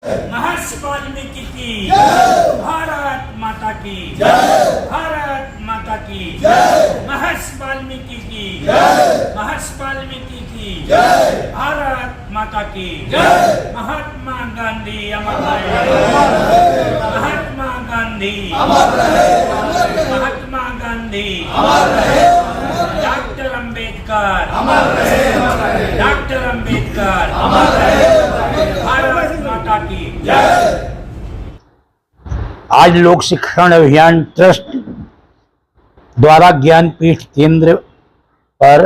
महर्षि वाल्मीकि की भारत माता की भारत माता की महर्षि वाल्मीकि की महर्षि वाल्मीकि की भारत माता की महात्मा गांधी अमर रहे महात्मा गांधी महात्मा गांधी डॉक्टर अंबेडकर डॉक्टर अंबेडकर भारत माता की आज लोक शिक्षण अभियान ट्रस्ट द्वारा ज्ञानपीठ केंद्र पर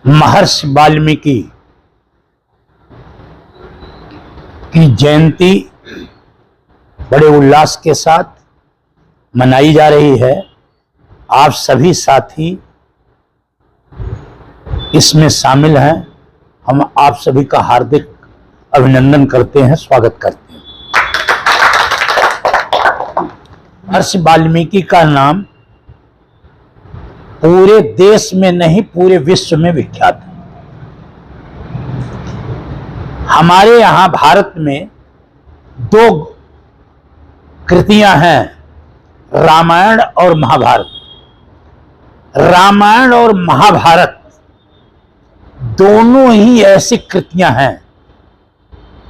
महर्षि वाल्मीकि की जयंती बड़े उल्लास के साथ मनाई जा रही है। आप सभी साथी इसमें शामिल हैं। हम आप सभी का हार्दिक अभिनंदन करते हैं, स्वागत करते हैं। महर्षि वाल्मीकि का नाम पूरे देश में नहीं पूरे विश्व में विख्यात है। हमारे यहां भारत में दो कृतियां हैं, रामायण और महाभारत। रामायण और महाभारत दोनों ही ऐसी कृतियां हैं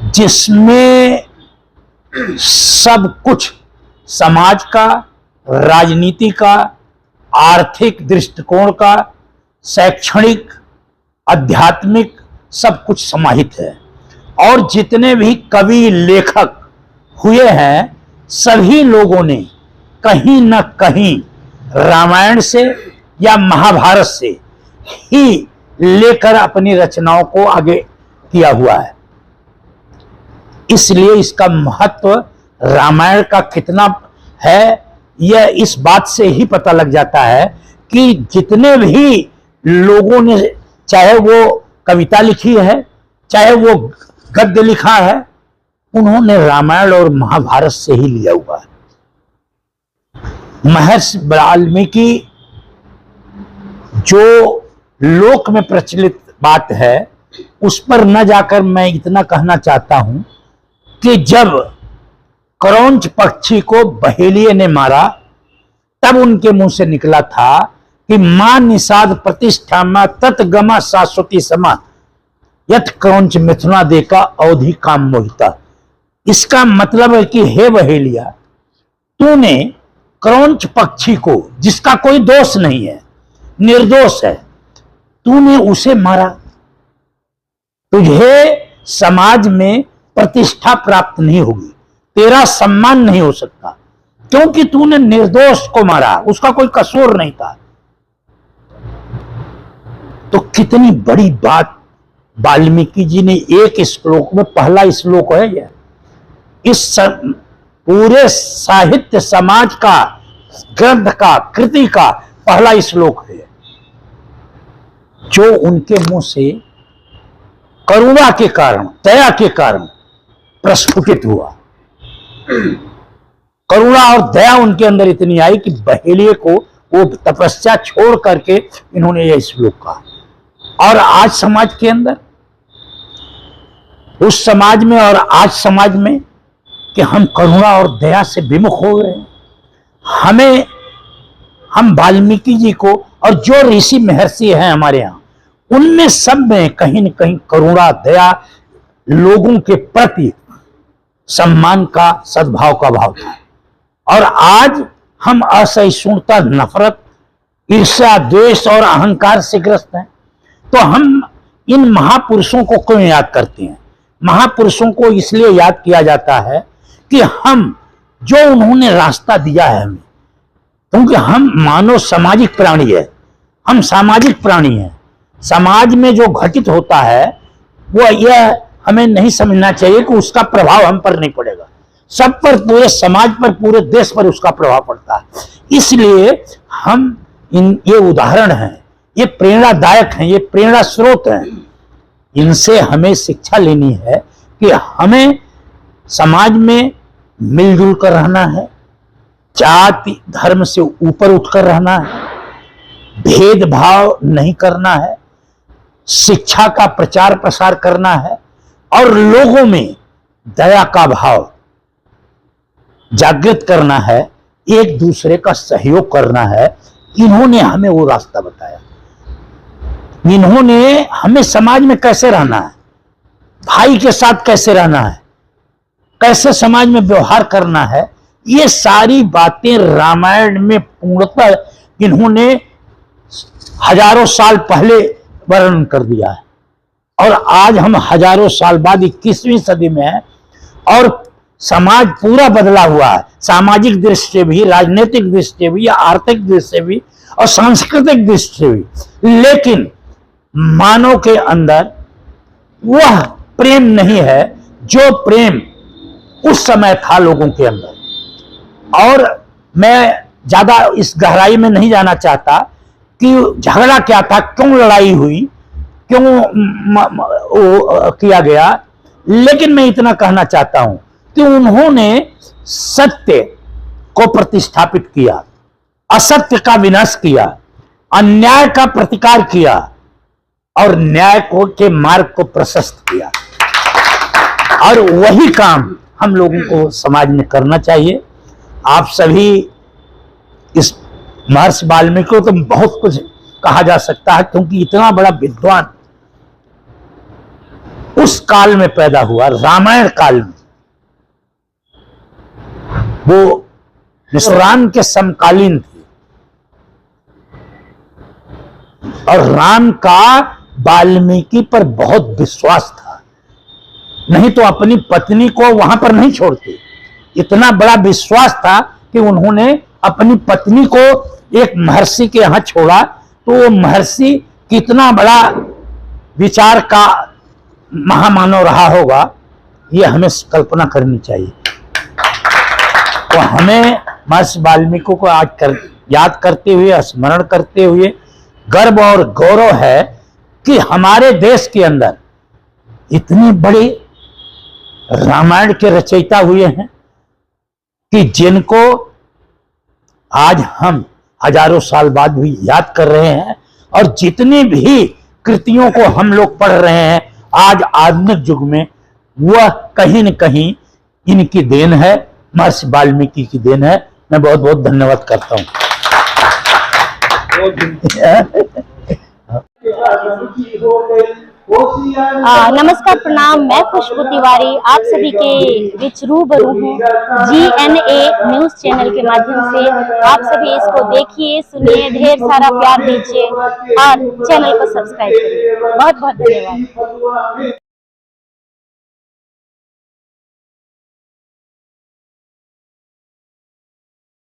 जिसमें सब कुछ समाज का, राजनीति का, आर्थिक दृष्टिकोण का, शैक्षणिक, आध्यात्मिक सब कुछ समाहित है। और जितने भी कवि लेखक हुए हैं सभी लोगों ने कहीं न कहीं रामायण से या महाभारत से ही लेकर अपनी रचनाओं को आगे किया हुआ है। इसलिए इसका महत्व रामायण का कितना है यह इस बात से ही पता लग जाता है कि जितने भी लोगों ने, चाहे वो कविता लिखी है चाहे वो गद्य लिखा है, उन्होंने रामायण और महाभारत से ही लिया हुआ है। महर्षि वाल्मीकि जो लोक में प्रचलित बात है उस पर न जाकर मैं इतना कहना चाहता हूं कि जब क्रौंच पक्षी को बहेलिये ने मारा तब उनके मुंह से निकला था कि मां निषाद प्रतिष्ठा मा तत्गमा शाश्वती समा यत क्रौंच मिथुना देखा अवधि काम मोहिता। इसका मतलब है कि हे बहेलिया, तूने क्रौंच पक्षी को, जिसका कोई दोष नहीं है, निर्दोष है, तूने उसे मारा। तुझे समाज में प्रतिष्ठा प्राप्त नहीं होगी, तेरा सम्मान नहीं हो सकता, क्योंकि तूने निर्दोष को मारा, उसका कोई कसूर नहीं था। तो कितनी बड़ी बात वाल्मीकि जी ने एक श्लोक में, पहला श्लोक है यह, इस पूरे साहित्य समाज का, ग्रंथ का, कृति का पहला श्लोक है जो उनके मुंह से करुणा के कारण, दया के कारण प्रस्फुटित हुआ। करुणा और दया उनके अंदर इतनी आई कि बहेलिये को वो तपस्या छोड़ करके इन्होंने यह श्लोक कहा। और आज समाज के अंदर, उस समाज में और आज समाज में, कि हम करुणा और दया से विमुख हो गए। हम वाल्मीकि जी को, और जो ऋषि महर्षि हैं हमारे यहाँ, उनमें सब में कहीं न कहीं करुणा, दया, लोगों के प्रति सम्मान का, सद्भाव का भाव था। और आज हम असहिष्णुता, नफरत, ईर्ष्या, द्वेष और अहंकार से ग्रस्त हैं। तो हम इन महापुरुषों को क्यों याद करते हैं? महापुरुषों को इसलिए याद किया जाता है कि हम, जो उन्होंने रास्ता दिया है हमें, क्योंकि हम मानव सामाजिक प्राणी है, हम सामाजिक प्राणी हैं। समाज में जो घटित होता है वो यह हमें नहीं समझना चाहिए कि उसका प्रभाव हम पर नहीं पड़ेगा। सब पर, पूरे समाज पर, पूरे देश पर उसका प्रभाव पड़ता है। इसलिए हम ये उदाहरण हैं, ये प्रेरणादायक हैं, ये प्रेरणा स्रोत हैं। इनसे हमें शिक्षा लेनी है कि हमें समाज में मिलजुल कर रहना है, जाति धर्म से ऊपर उठकर रहना है, भेदभाव नहीं करना है, शिक्षा का प्रचार प्रसार करना है और लोगों में दया का भाव जागृत करना है, एक दूसरे का सहयोग करना है। इन्होंने हमें वो रास्ता बताया। इन्होंने हमें समाज में कैसे रहना है, भाई के साथ कैसे रहना है, कैसे समाज में व्यवहार करना है, ये सारी बातें रामायण में पूर्णतः इन्होंने हजारों साल पहले वर्णन कर दिया है। और आज हम हजारों साल बाद 21वीं सदी में हैं और समाज पूरा बदला हुआ है, सामाजिक दृष्टि से भी, राजनीतिक दृष्टि से भी, आर्थिक दृष्टि से भी और सांस्कृतिक दृष्टि से भी। लेकिन मानव के अंदर वह प्रेम नहीं है जो प्रेम उस समय था लोगों के अंदर। और मैं ज्यादा इस गहराई में नहीं जाना चाहता कि झगड़ा क्या था, क्यों लड़ाई हुई, क्यों किया गया, लेकिन मैं इतना कहना चाहता हूं कि उन्होंने सत्य को प्रतिष्ठापित किया, असत्य का विनाश किया, अन्याय का प्रतिकार किया और न्याय को के मार्ग को प्रशस्त किया। और वही काम हम लोगों को समाज में करना चाहिए। आप सभी इस महर्षि वाल्मीकि को तो बहुत कुछ कहा जा सकता है, क्योंकि इतना बड़ा विद्वान उस काल में पैदा हुआ, रामायण काल में। वो राम के समकालीन थे और राम का वाल्मीकि पर बहुत विश्वास था, नहीं तो अपनी पत्नी को वहां पर नहीं छोड़ते। इतना बड़ा विश्वास था कि उन्होंने अपनी पत्नी को एक महर्षि के यहां छोड़ा, तो वो महर्षि कितना बड़ा विचार का महामानव रहा होगा, ये हमें कल्पना करनी चाहिए। तो हमें महर्षि वाल्मीकि को आज याद करते हुए, स्मरण करते हुए गर्व और गौरव है कि हमारे देश के अंदर इतनी बड़ी रामायण के रचयिता हुए हैं कि जिनको आज हम हजारों साल बाद भी याद कर रहे हैं। और जितनी भी कृतियों को हम लोग पढ़ रहे हैं आज आधुनिक युग में, वह कहीं न कहीं इनकी देन है, महर्षि वाल्मीकि की देन है। मैं बहुत बहुत धन्यवाद करता हूं। नमस्कार, प्रणाम। मैं खुशबू तिवारी आप सभी के बीच रूबरू हूँ GNA न्यूज चैनल के माध्यम से। आप सभी इसको देखिए, सुनिए, ढेर सारा प्यार दीजिए और चैनल को सब्सक्राइब करिए। बहुत बहुत धन्यवाद।